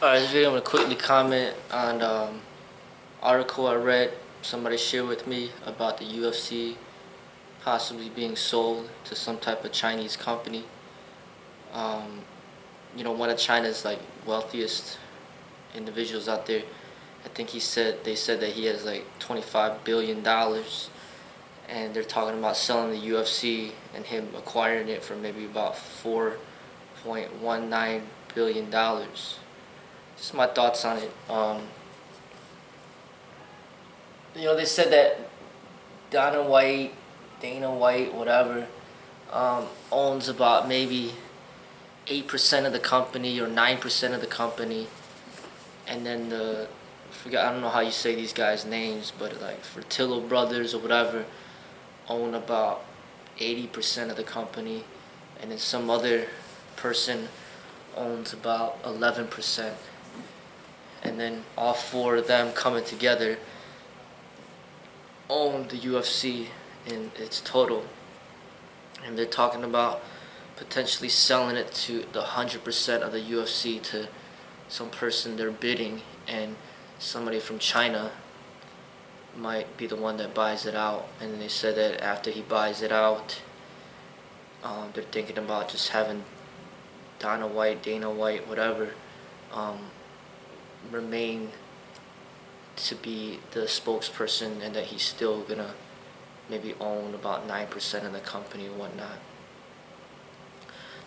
Alright, this video I'm gonna quickly comment on article I read somebody shared with me about the UFC possibly being sold to some type of Chinese company. Um, one of China's like wealthiest individuals out there. I think they said that he has like $25 billion, and they're talking about selling the UFC and him acquiring it for maybe about $4.19 billion. Just my thoughts on it. They said that Dana White, whatever, owns about maybe 8% of the company or 9% of the company, and then I don't know how you say these guys' names, but like Fertillo Brothers or whatever own about 80% of the company, and then some other person owns about 11%. And then all four of them coming together own the UFC in its total. And they're talking about potentially selling it to the 100% of the UFC to some person they're bidding, and somebody from China might be the one that buys it out. And they said that after he buys it out, they're thinking about just having Dana White, whatever, remain to be the spokesperson, and that he's still gonna maybe own about 9% of the company or whatnot.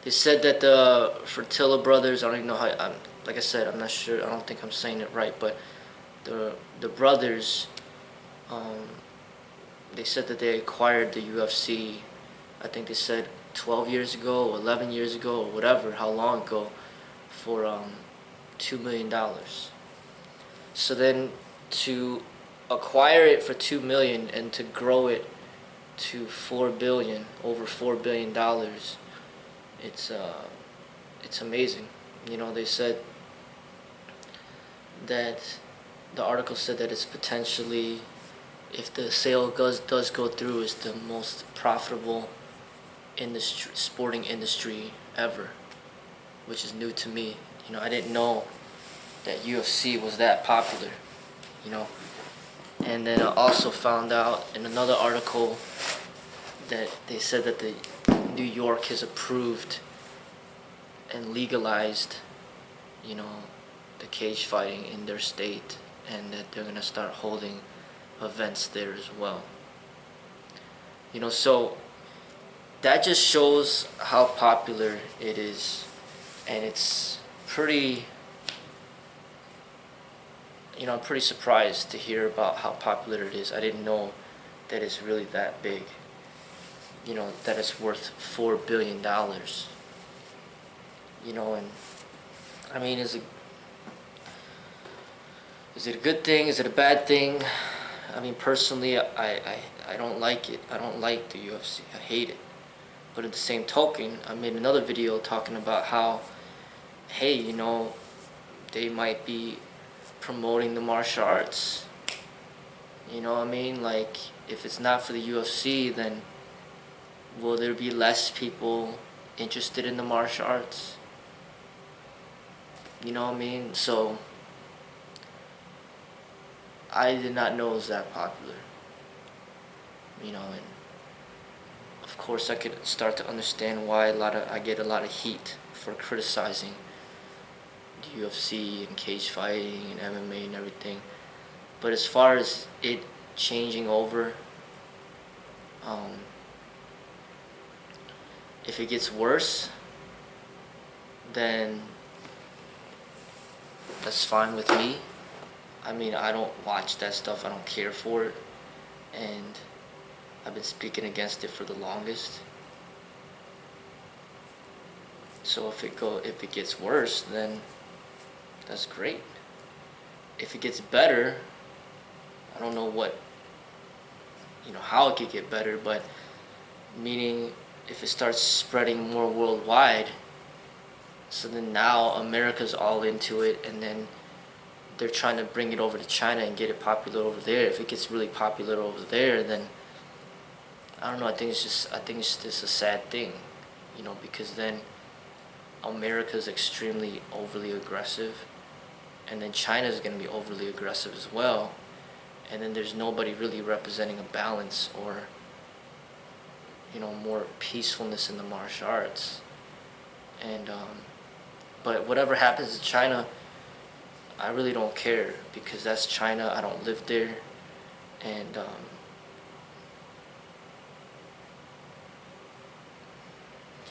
They said that the Fertilla brothers, I don't even know how, like I said, I'm not sure, I don't think I'm saying it right, but the brothers, they said that they acquired the UFC, I think they said 12 years ago, or 11 years ago, or whatever, how long ago, for $2 million. So then to acquire it for $2 million and to grow it to $4 billion, over $4 billion, it's amazing. They said that the article said that it's potentially, if the sale does go through, is the most profitable sporting industry ever, which is new to me. I didn't know that UFC was that popular. And then I also found out in another article that they said that New York has approved and legalized, the cage fighting in their state, and that they're gonna start holding events there as well. So that just shows how popular it is, and it's pretty. I'm pretty surprised to hear about how popular it is. I didn't know that it's really that big. That it's worth $4 billion. And I mean, is it a good thing? Is it a bad thing? I mean, personally, I don't like it. I don't like the UFC. I hate it. But at the same token, I made another video talking about how, hey, they might be promoting the martial arts. You know what I mean? Like, if it's not for the UFC, then will there be less people interested in the martial arts? You know what I mean? So I did not know it was that popular. And of course I could start to understand why I get a lot of heat for criticizing the UFC and cage fighting and MMA and everything. But as far as it changing over, if it gets worse, then that's fine with me. I mean, I don't watch that stuff. I don't care for it, and I've been speaking against it for the longest. So if it gets worse, then that's great. If it gets better, I don't know how it could get better, but meaning if it starts spreading more worldwide, so then now America's all into it, and then they're trying to bring it over to China and get it popular over there. If it gets really popular over there, then I don't know. I think it's just a sad thing, because then America's extremely overly aggressive, and then China is going to be overly aggressive as well, and then there's nobody really representing a balance or, you know, more peacefulness in the martial arts. And but whatever happens in China, I really don't care, because that's China. I don't live there, and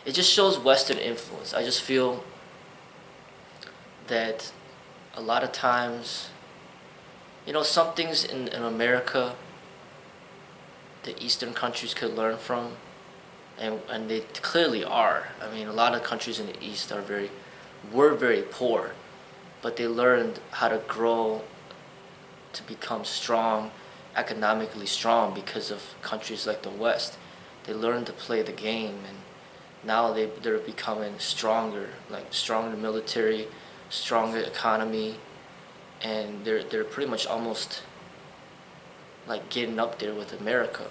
it just shows Western influence. I just feel that a lot of times, you know, some things in America the Eastern countries could learn from, and they clearly are. I mean, a lot of countries in the East were very poor, but they learned how to grow to become strong, economically strong, because of countries like the West. They learned to play the game, and now they're becoming stronger, like stronger military, stronger economy, and they're pretty much almost like getting up there with America.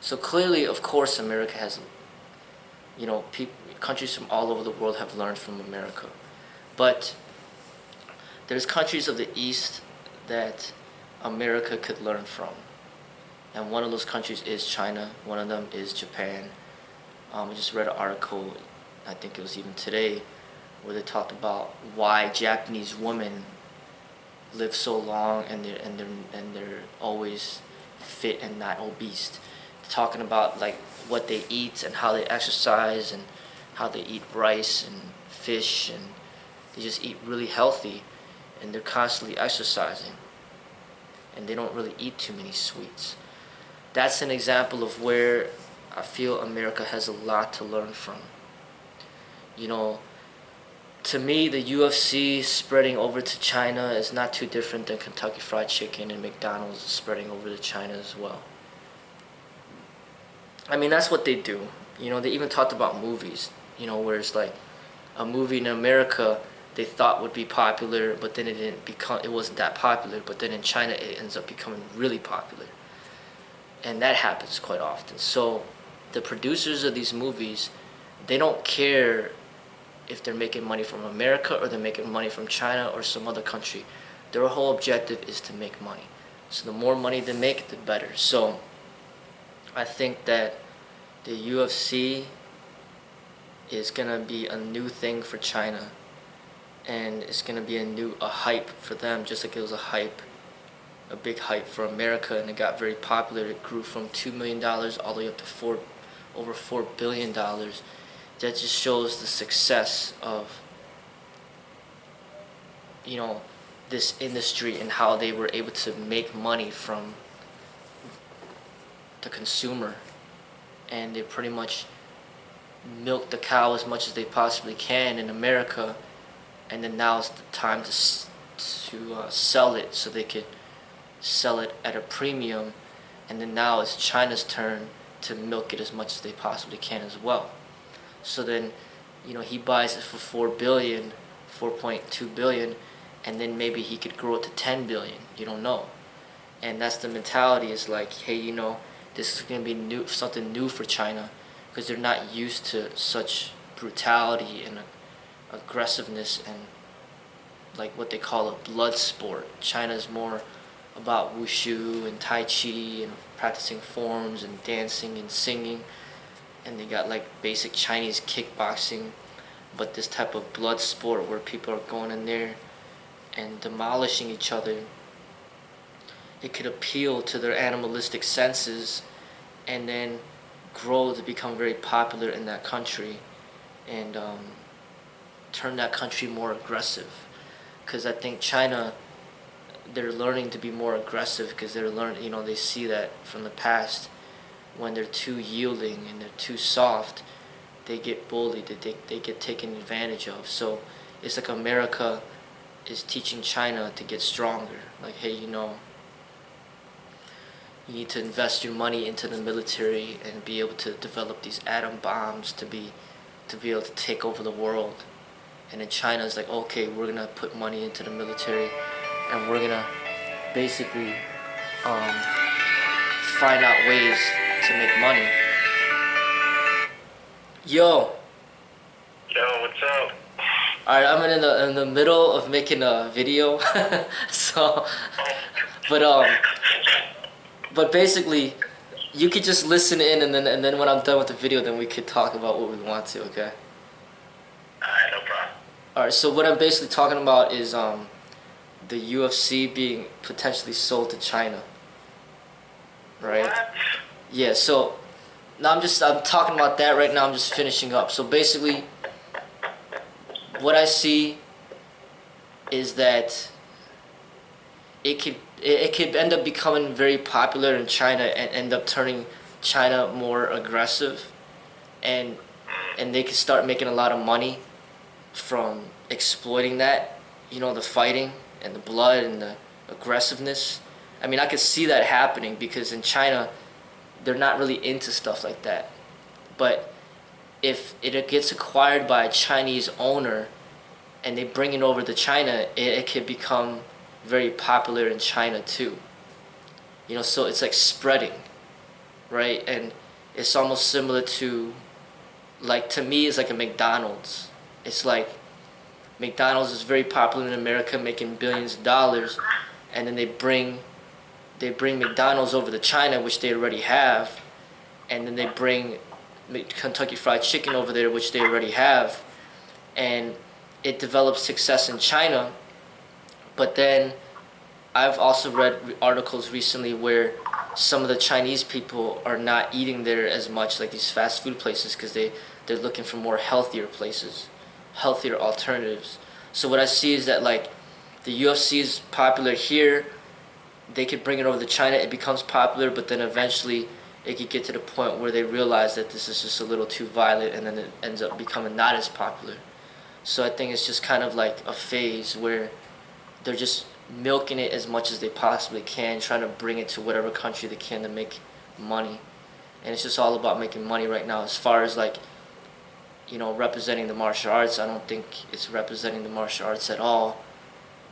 So clearly, of course, America has, you know, countries from all over the world have learned from America, but there's countries of the East that America could learn from, and one of those countries is China. One of them is Japan. I just read an article, I think it was even today, where they talked about why Japanese women live so long, and they're always fit and not obese. Talking about like what they eat and how they exercise and how they eat rice and fish, and they just eat really healthy, and they're constantly exercising, and they don't really eat too many sweets. That's an example of where I feel America has a lot to learn from. You know, to me, the UFC spreading over to China is not too different than Kentucky Fried Chicken and McDonald's spreading over to China as well. I mean, that's what they do. You know, they even talked about movies, you know, where it's like a movie in America they thought would be popular, but then it wasn't that popular, but then in China it ends up becoming really popular. And that happens quite often. So the producers of these movies, they don't care if they're making money from America or they're making money from China or some other country. Their whole objective is to make money. So the more money they make, the better. So I think that the UFC is gonna be a new thing for China, and it's gonna be a hype for them, just like it was a big hype for America, and it got very popular. It grew from $2 million all the way up to over $4 billion. That just shows the success of, you know, this industry and how they were able to make money from the consumer, and they pretty much milk the cow as much as they possibly can in America, and then now is the time to sell it, so they could sell it at a premium, and then now it's China's turn to milk it as much as they possibly can as well. So then, you know, he buys it for 4.2 billion, and then maybe he could grow it to 10 billion. You don't know. And that's the mentality. Is like, hey, you know, this is going to be something new for China, because they're not used to such brutality and aggressiveness and like what they call a blood sport. China's more about wushu and tai chi and practicing forms and dancing and singing, and they got like basic Chinese kickboxing, but this type of blood sport where people are going in there and demolishing each other, it could appeal to their animalistic senses and then grow to become very popular in that country, and turn that country more aggressive. Because I think China, they're learning to be more aggressive, because they're learning, you know, they see that from the past, when they're too yielding and they're too soft, they get bullied, they get taken advantage of. So it's like America is teaching China to get stronger. Like, hey, you know, you need to invest your money into the military and be able to develop these atom bombs to be able to take over the world. And then China's like, okay, we're gonna put money into the military, and we're gonna basically find out ways to make money. Yo. Yo, what's up? All right, I'm in the middle of making a video, so but but basically, you could just listen in, and then when I'm done with the video, then we could talk about what we want to. Okay. Alright, no problem. All right. So what I'm basically talking about is the UFC being potentially sold to China, right? What? Yeah. So now I'm talking about that right now. I'm just finishing up. So basically, what I see is that it could end up becoming very popular in China and end up turning China more aggressive, and they could start making a lot of money from exploiting that, the fighting and the blood and the aggressiveness. I mean, I could see that happening because in China, they're not really into stuff like that. But if it gets acquired by a Chinese owner and they bring it over to China, it could become very popular in China too. So it's like spreading, right? And it's almost similar to, like, to me, it's like a McDonald's. It's like McDonald's is very popular in America, making billions of dollars, and then they bring McDonald's over to China, which they already have, and then they bring Kentucky Fried Chicken over there, which they already have, and it develops success in China. But then I've also read articles recently where some of the Chinese people are not eating there as much, like these fast food places, because they're looking for more healthier places, healthier alternatives. So what I see is that, like, the UFC is popular here, they could bring it over to China, it becomes popular, but then eventually it could get to the point where they realize that this is just a little too violent, and then it ends up becoming not as popular. So I think it's just kind of like a phase where they're just milking it as much as they possibly can, trying to bring it to whatever country they can to make money. And it's just all about making money right now. As far as, like, representing the martial arts, I don't think it's representing the martial arts at all.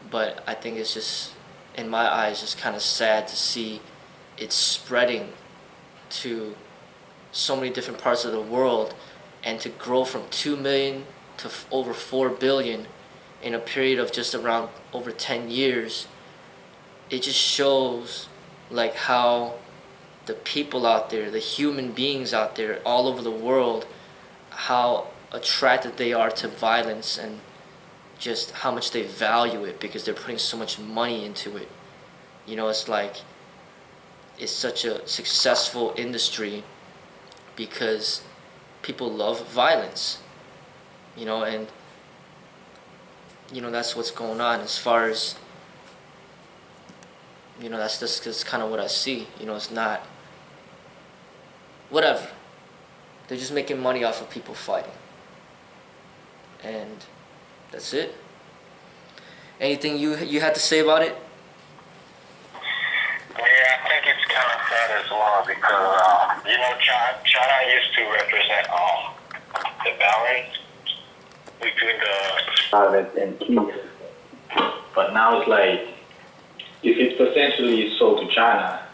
But I think it's just, in my eyes, just kind of sad to see it spreading to so many different parts of the world, and to grow from 2 million to over 4 billion in a period of just around over 10 years. It just shows, like, how the people out there, the human beings out there all over the world, how attracted they are to violence, and just how much they value it because they're putting so much money into it. It's like, it's such a successful industry because people love violence, and that's what's going on. As far as, that's kind of what I see. It's not, whatever, they're just making money off of people fighting, and that's it. Anything you had to say about it? Yeah, I think it's kind of sad as well because, China used to represent the balance between the violence and peace. But now it's like, if it's potentially sold to China,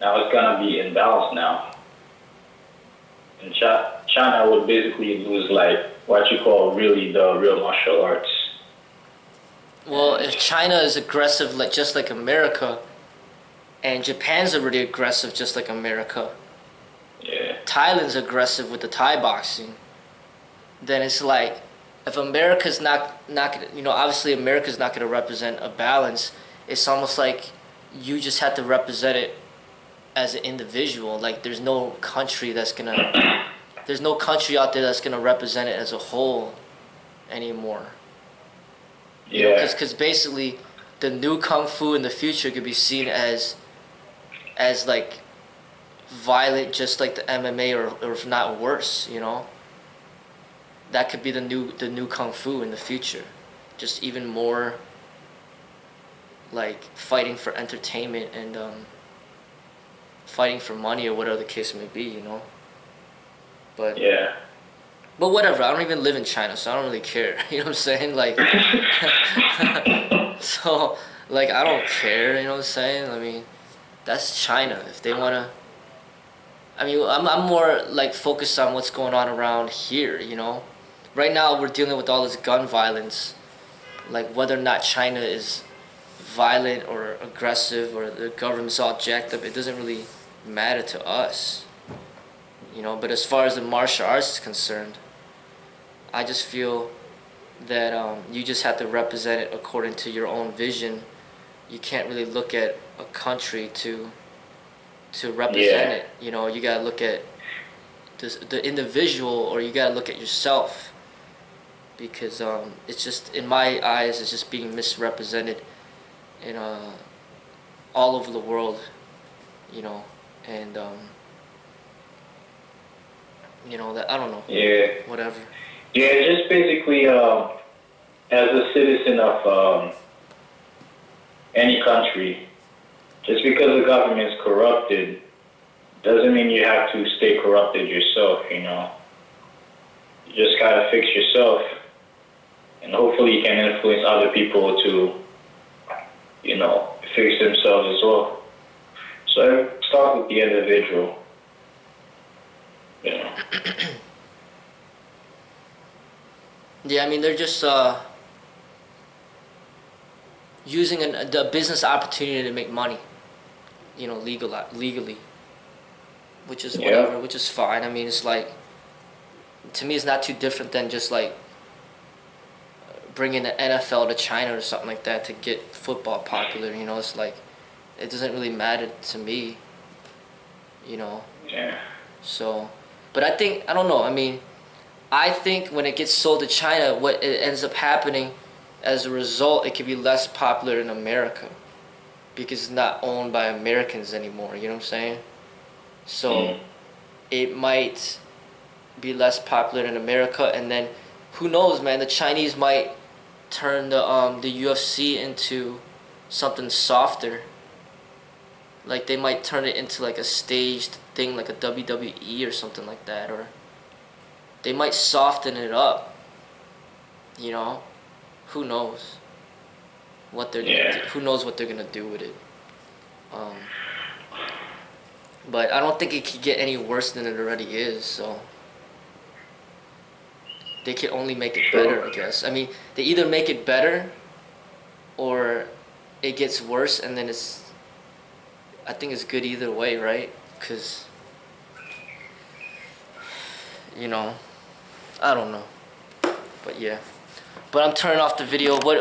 now it's gonna be imbalanced now. And China would basically lose, like, what you call really the real martial arts. Well, if China is aggressive, like just like America, and Japan's already aggressive just like America, Yeah. Thailand's aggressive with the Thai boxing, then it's like, if America's not gonna, obviously America's not gonna represent a balance. It's almost like you just have to represent it as an individual. Like, there's no country out there that's gonna represent it as a whole anymore. Yeah. Because basically, the new kung fu in the future could be seen as like violent, just like the MMA, or if not worse. That could be the new kung fu in the future, just even more like fighting for entertainment and fighting for money, or whatever the case may be. But Yeah. but whatever. I don't even live in China, so I don't really care. You know what I'm saying? Like, so, like, I don't care. You know what I'm saying? I mean, that's China. If they wanna, I mean, I'm more like focused on what's going on around here. right now we're dealing with all this gun violence. Like whether or not China is violent or aggressive or the government's all jacked up, it doesn't really matter to us, you know. But as far as the martial arts is concerned, I just feel that you just have to represent it according to your own vision. You can't really look at a country to represent Yeah. it. You know, you gotta look at the individual, or you gotta look at yourself, because it's just, in my eyes, it's just being misrepresented in all over the world, you know. And you know, that, I don't know, Yeah. whatever. Yeah, just basically, as a citizen of any country, just because the government is corrupted doesn't mean you have to stay corrupted yourself, you know. You just gotta fix yourself, and hopefully you can influence other people to, you know, fix themselves as well. So start with the individual, you know. Yeah, I mean, they're just using the business opportunity to make money, you know, legally, which is Yeah. whatever, which is fine. I mean, it's like, to me, it's not too different than just like bringing the NFL to China or something like that to get football popular. You know, it's like, it doesn't really matter to me, you know. Yeah. So, but I think, I don't know. I mean, I think when it gets sold to China, what it ends up happening as a result, it could be less popular in America because it's not owned by Americans anymore. You know what I'm saying? So it might be less popular in America, and then who knows, man? The Chinese might turn the UFC into something softer. Like they might turn it into like a staged thing, like a WWE or something like that, or they might soften it up. You know, who knows what they're gonna Yeah. do? Who knows what they're gonna do with it? Um, but I don't think it could get any worse than it already is. So they can only make it better, I guess. I mean, they either make it better or it gets worse, and then it's, I think it's good either way, right? Because, you know, I don't know. But yeah. But I'm turning off the video. What